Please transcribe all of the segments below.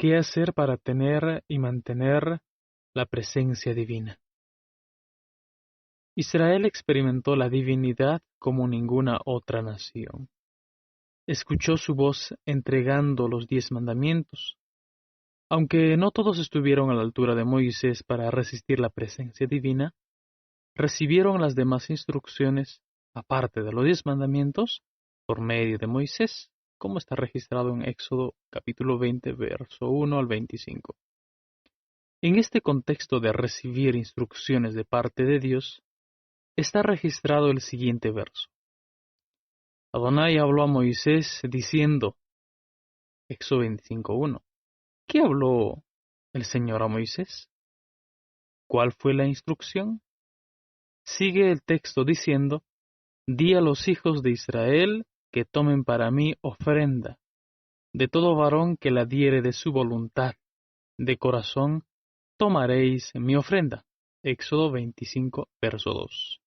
¿Qué hacer para tener y mantener la presencia divina? Israel experimentó la divinidad como ninguna otra nación. Escuchó su voz entregando los 10 mandamientos. Aunque no todos estuvieron a la altura de Moisés para resistir la presencia divina, recibieron las demás instrucciones, aparte de los 10 mandamientos, por medio de Moisés, como está registrado en Éxodo capítulo 20, verso 1 al 25. En este contexto de recibir instrucciones de parte de Dios, está registrado el siguiente verso. Adonai habló a Moisés diciendo, Éxodo 25:1, ¿qué habló el Señor a Moisés? ¿Cuál fue la instrucción? Sigue el texto diciendo, di a los hijos de Israel que tomen para mí ofrenda, de todo varón que la diere de su voluntad, de corazón, tomaréis mi ofrenda. Éxodo 25, verso 2.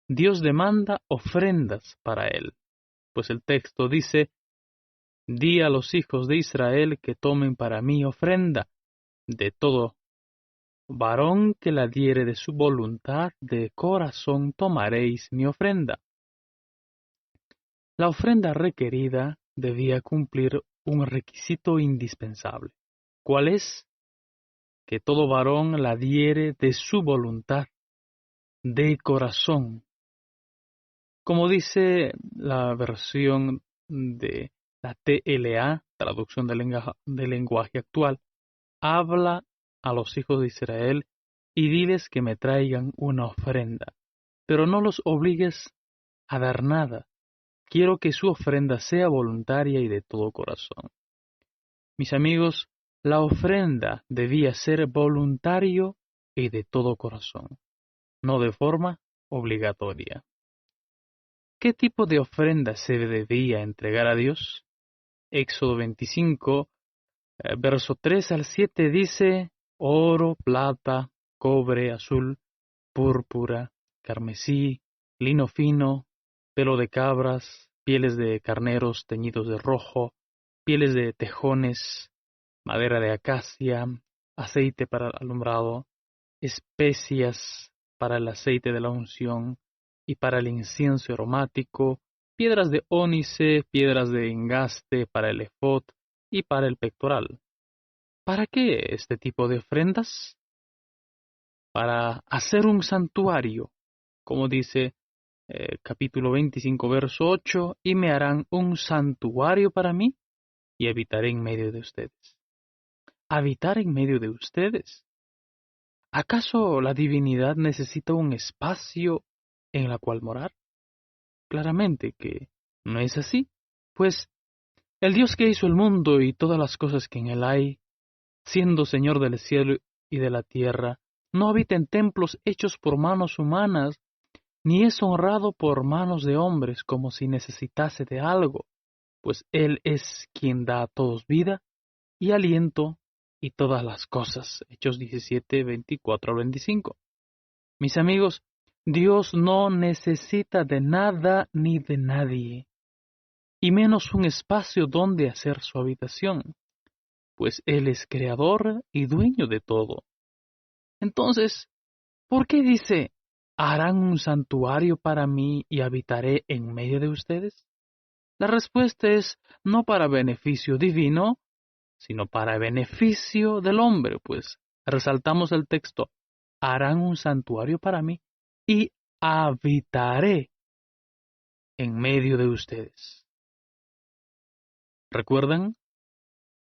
Dios demanda ofrendas para él, pues el texto dice, di a los hijos de Israel que tomen para mí ofrenda, de todo varón que la diere de su voluntad, de corazón tomaréis mi ofrenda. La ofrenda requerida debía cumplir un requisito indispensable. ¿Cuál es? Que todo varón la diere de su voluntad, de corazón. Como dice la versión de la TLA, traducción del lenguaje actual, habla a los hijos de Israel y diles que me traigan una ofrenda, pero no los obligues a dar nada. Quiero que su ofrenda sea voluntaria y de todo corazón. Mis amigos, la ofrenda debía ser voluntario y de todo corazón, no de forma obligatoria. ¿Qué tipo de ofrenda se debía entregar a Dios? Éxodo 25, verso 3 al 7 dice, oro, plata, cobre, azul, púrpura, carmesí, lino fino, pelo de cabras, pieles de carneros teñidos de rojo, pieles de tejones, madera de acacia, aceite para el alumbrado, especias para el aceite de la unción y para el incienso aromático, piedras de ónice, piedras de engaste para el efod y para el pectoral. ¿Para qué este tipo de ofrendas? Para hacer un santuario, como dice capítulo 25, verso 8, y me harán un santuario para mí y habitaré en medio de ustedes. ¿Habitar en medio de ustedes? ¿Acaso la divinidad necesita un espacio en el cual morar? Claramente que no es así, pues el Dios que hizo el mundo y todas las cosas que en él hay, siendo Señor del cielo y de la tierra, no habita en templos hechos por manos humanas, ni es honrado por manos de hombres como si necesitase de algo, pues Él es quien da a todos vida y aliento y todas las cosas. Hechos 17, 24 al 25. Mis amigos, Dios no necesita de nada ni de nadie, y menos un espacio donde hacer su habitación, pues Él es creador y dueño de todo. Entonces, ¿por qué dice, harán un santuario para mí y habitaré en medio de ustedes? La respuesta es no para beneficio divino, sino para beneficio del hombre, pues resaltamos el texto, harán un santuario para mí y habitaré en medio de ustedes. ¿Recuerdan?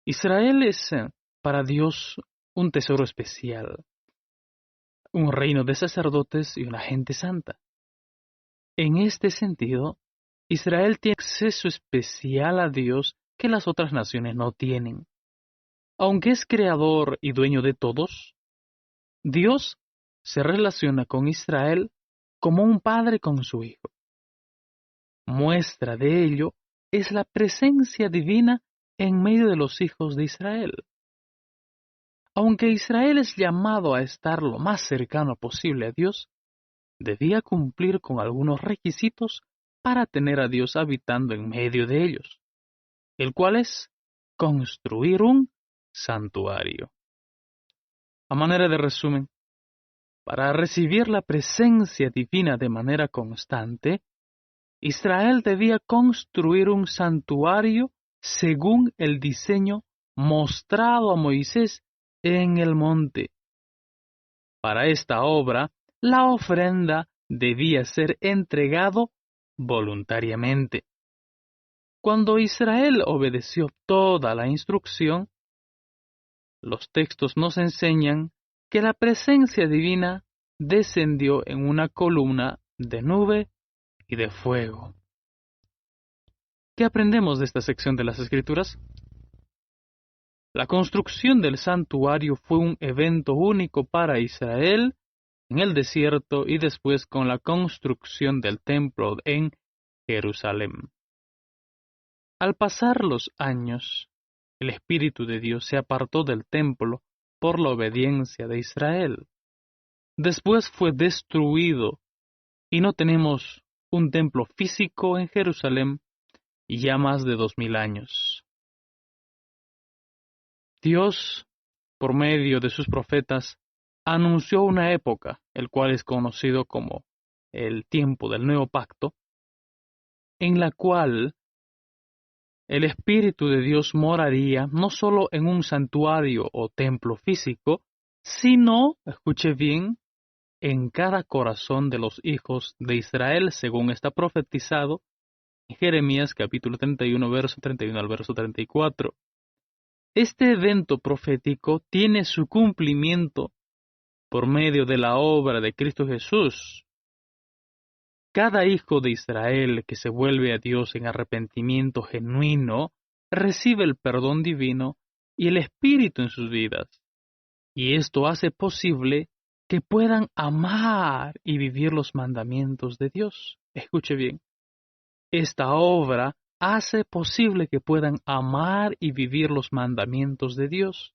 Israel es para Dios un tesoro especial, un reino de sacerdotes y una gente santa. En este sentido, Israel tiene acceso especial a Dios que las otras naciones no tienen. Aunque es creador y dueño de todos, Dios se relaciona con Israel como un padre con su hijo. Muestra de ello es la presencia divina en medio de los hijos de Israel. Aunque Israel es llamado a estar lo más cercano posible a Dios, debía cumplir con algunos requisitos para tener a Dios habitando en medio de ellos, el cual es construir un santuario. A manera de resumen, para recibir la presencia divina de manera constante, Israel debía construir un santuario según el diseño mostrado a Moisés en el monte. Para esta obra, la ofrenda debía ser entregado voluntariamente. Cuando Israel obedeció toda la instrucción, los textos nos enseñan que la presencia divina descendió en una columna de nube y de fuego. ¿Qué aprendemos de esta sección de las Escrituras? La construcción del santuario fue un evento único para Israel en el desierto y después con la construcción del templo en Jerusalén. Al pasar los años, el Espíritu de Dios se apartó del templo por la obediencia de Israel. Después fue destruido y no tenemos un templo físico en Jerusalén ya más de 2000 años. Dios, por medio de sus profetas, anunció una época, el cual es conocido como el tiempo del nuevo pacto, en la cual el Espíritu de Dios moraría no solo en un santuario o templo físico, sino, escuche bien, en cada corazón de los hijos de Israel, según está profetizado en Jeremías capítulo 31, verso 31 al verso 34. Este evento profético tiene su cumplimiento por medio de la obra de Cristo Jesús. Cada hijo de Israel que se vuelve a Dios en arrepentimiento genuino recibe el perdón divino y el Espíritu en sus vidas. Y esto hace posible que puedan amar y vivir los mandamientos de Dios. Escuche bien. Esta obra hace posible que puedan amar y vivir los mandamientos de Dios,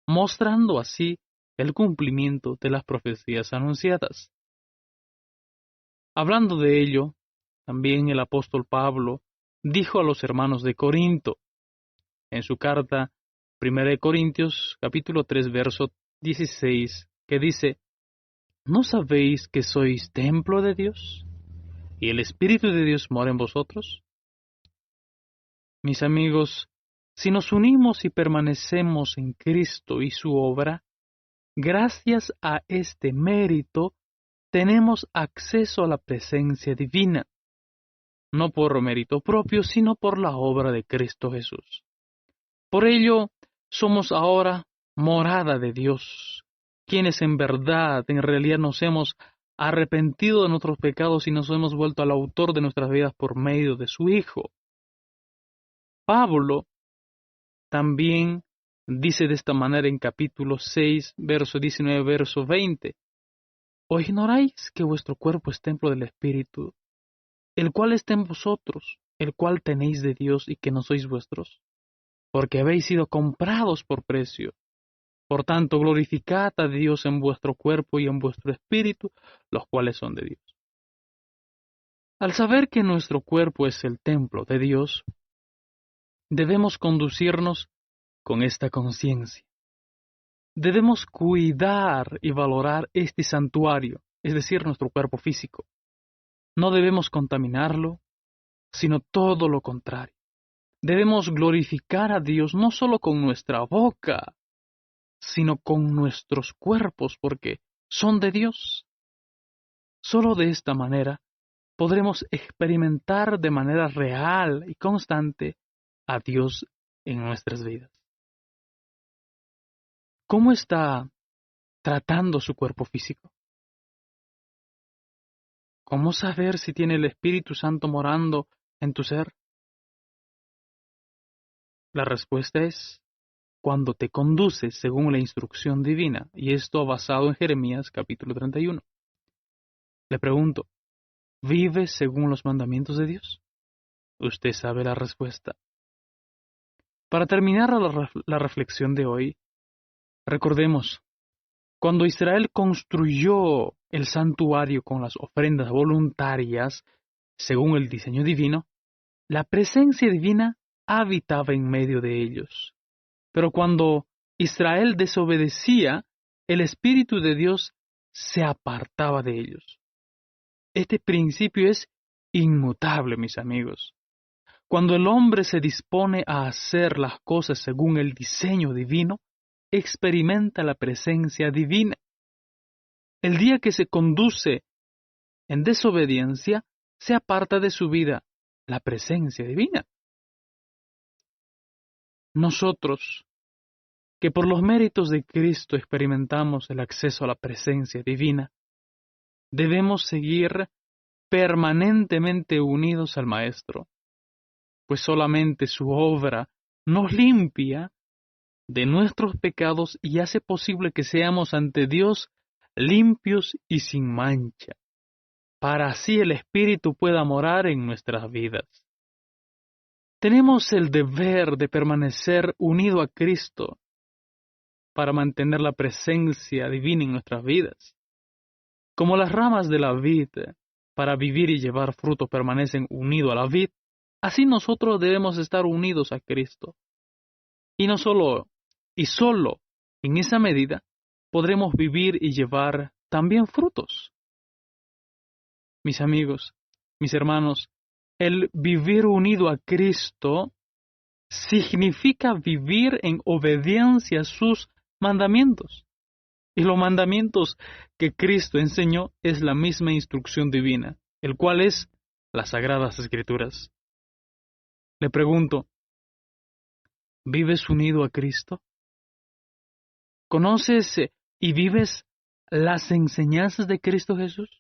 mostrando así el cumplimiento de las profecías anunciadas. Hablando de ello, también el apóstol Pablo dijo a los hermanos de Corinto, en su carta 1 Corintios capítulo 3 verso 16, que dice: ¿No sabéis que sois templo de Dios y el Espíritu de Dios mora en vosotros? Mis amigos, si nos unimos y permanecemos en Cristo y su obra, gracias a este mérito tenemos acceso a la presencia divina, no por mérito propio, sino por la obra de Cristo Jesús. Por ello, somos ahora morada de Dios, quienes en realidad nos hemos arrepentido de nuestros pecados y nos hemos vuelto al autor de nuestras vidas por medio de su Hijo. Pablo también dice de esta manera en capítulo 6, verso 19, verso 20. ¿O ignoráis que vuestro cuerpo es templo del Espíritu, el cual está en vosotros, el cual tenéis de Dios y que no sois vuestros? Porque habéis sido comprados por precio. Por tanto, glorificad a Dios en vuestro cuerpo y en vuestro espíritu, los cuales son de Dios. Al saber que nuestro cuerpo es el templo de Dios, debemos conducirnos con esta conciencia. Debemos cuidar y valorar este santuario, es decir, nuestro cuerpo físico. No debemos contaminarlo, sino todo lo contrario. Debemos glorificar a Dios no solo con nuestra boca, sino con nuestros cuerpos, porque son de Dios. Solo de esta manera podremos experimentar de manera real y constante a Dios en nuestras vidas. ¿Cómo está tratando su cuerpo físico? ¿Cómo saber si tiene el Espíritu Santo morando en tu ser? La respuesta es cuando te conduces según la instrucción divina, y esto basado en Jeremías capítulo 31. Le pregunto, ¿vives según los mandamientos de Dios? Usted sabe la respuesta. Para terminar la reflexión de hoy, recordemos, cuando Israel construyó el santuario con las ofrendas voluntarias, según el diseño divino, la presencia divina habitaba en medio de ellos. Pero cuando Israel desobedecía, el Espíritu de Dios se apartaba de ellos. Este principio es inmutable, mis amigos. Cuando el hombre se dispone a hacer las cosas según el diseño divino, experimenta la presencia divina. El día que se conduce en desobediencia, se aparta de su vida la presencia divina. Nosotros, que por los méritos de Cristo experimentamos el acceso a la presencia divina, debemos seguir permanentemente unidos al Maestro, pues solamente su obra nos limpia de nuestros pecados y hace posible que seamos ante Dios limpios y sin mancha, para así el Espíritu pueda morar en nuestras vidas. Tenemos el deber de permanecer unido a Cristo para mantener la presencia divina en nuestras vidas. Como las ramas de la vid, para vivir y llevar fruto permanecen unidos a la vid, así nosotros debemos estar unidos a Cristo. Y solo en esa medida podremos vivir y llevar también frutos. Mis amigos, mis hermanos, el vivir unido a Cristo significa vivir en obediencia a sus mandamientos. Y los mandamientos que Cristo enseñó es la misma instrucción divina, el cual es las Sagradas Escrituras. Le pregunto, ¿vives unido a Cristo? ¿Conoces y vives las enseñanzas de Cristo Jesús?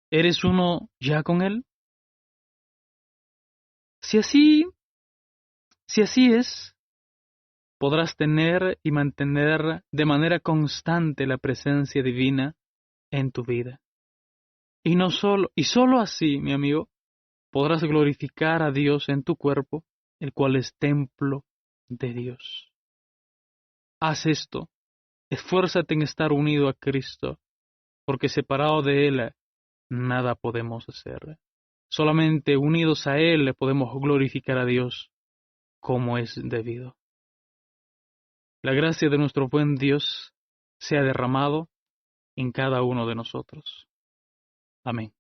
¿Eres uno ya con Él? Si así es, podrás tener y mantener de manera constante la presencia divina en tu vida. Y solo así, mi amigo, podrás glorificar a Dios en tu cuerpo, el cual es templo de Dios. Haz esto, esfuérzate en estar unido a Cristo, porque separado de Él nada podemos hacer. Solamente unidos a Él le podemos glorificar a Dios como es debido. La gracia de nuestro buen Dios sea derramado en cada uno de nosotros. Amén.